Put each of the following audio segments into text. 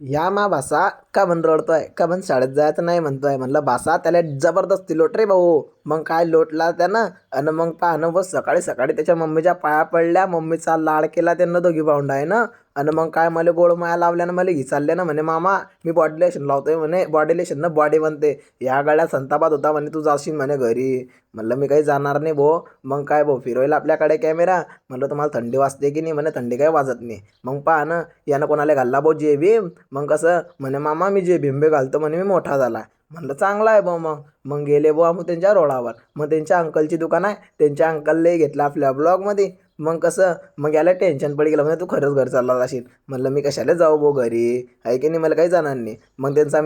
या मा भासा का म्हण रडतोय का म्हण शाळेत जायचं नाही म्हणतोय. म्हणलं भासा त्याला जबरदस्ती लोट रे भाऊ. मग काय लोटला त्यानं आणि मग पाहणं बस सकाळी सकाळी त्याच्या मम्मीच्या पाया पडल्या, मम्मीचा लाड केला त्यांना दोघी भावंड आहे ना. आणि मग काय मला गोड माया लावल्यानं मला घिसालले ना म्हणे मामा मी बॉडी लोशन लावतोय म्हणे, बॉडी लोशन ना बॉडी बनते. या गळ्यात संतापात होता म्हणे तू जाशील म्हणे घरी. म्हणलं मी काही जाणार नाही भाऊ. मग काय भाऊ फिरवायला आपल्याकडे कॅमेरा. म्हणलं तुम्हाला थंडी वाजते की नाही म्हणे थंडी काही वाजत नाही. मग पहा ना यानं कोणाला घालला भाऊ जे भीम. मग कसं म्हणे मामा मी जे भिंबे घालतो म्हणे मी मोठा झाला. म्हणलं चांगला आहे भाऊ. मग मग गेले भाऊ आम्ही त्यांच्या रोडावर. मग त्यांच्या अंकलची दुकान आहे, त्यांच्या अंकलले घेतलं आपल्या ब्लॉगमध्ये. मग कसं मग याला टेन्शन पडी गेलं म्हणजे तू खरंच घर चालला जाशील. म्हणलं मी कशाला जाऊ भाऊ घरी, आहे की नाही मला काही जाणार नाही. मग त्यांचा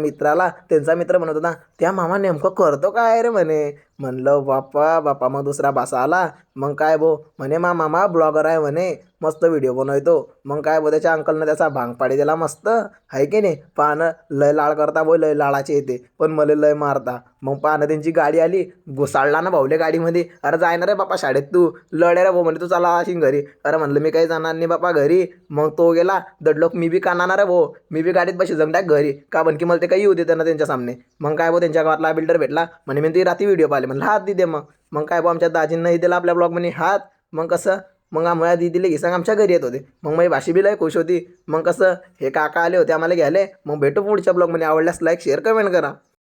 मित्र म्हणत होता त्या मामा नेमकं करतो काय रे म्हणे. म्हणलं बाप्पा बाप्पा. मग दुसरा भासा आला. मग काय भाऊ म्हणे मामा ब्लॉगर आहे म्हणे, मस्त व्हिडिओ बनवतो. मग काय भाऊ त्याच्या अंकलनं त्याचा भांग पाडी दिला मस्त, आहे की नाही. पाहणं लय लाड करता भाऊ, लय लाडाचे येते पण मला लय मारता. मग पाहणं त्यांची गाडी आली, घुसाळला ना भाऊले गाडीमध्ये. अरे जाय ना रे बापा शाळेत तू, लढे रे भाऊ म्हणे तू चला अशी घरी. अरे म्हणलं मी काही जाणार नाही बापा घरी. मग तो गेला दडलोक, मी बी कानाणार रे भाऊ, मी बी गाडीत बशी जमटाक घरी का बन की मला ते काही येऊ देतं ना त्यांच्या सामने. मग काय भाऊ त्यांच्या गावातला बिल्डर भेटला म्हणे मी ती रात्री व्हिडिओ पाहिले. म्हणलं हात दे मग काय भाऊ आमच्या दाजींनाही दिला आपल्या ब्लॉग म्हणे हात. मग कसं मग आम्हाला दिदीले घिसांग आमच्या घरी येत होते. मग माझी भाषी बी लय खुश होती. मग कसं हे काका आले होते आम्हाला घ्यायला. मग भेटू पुढच्या ब्लॉगमध्ये. आवडल्यास लाईक शेअर कमेंट करा.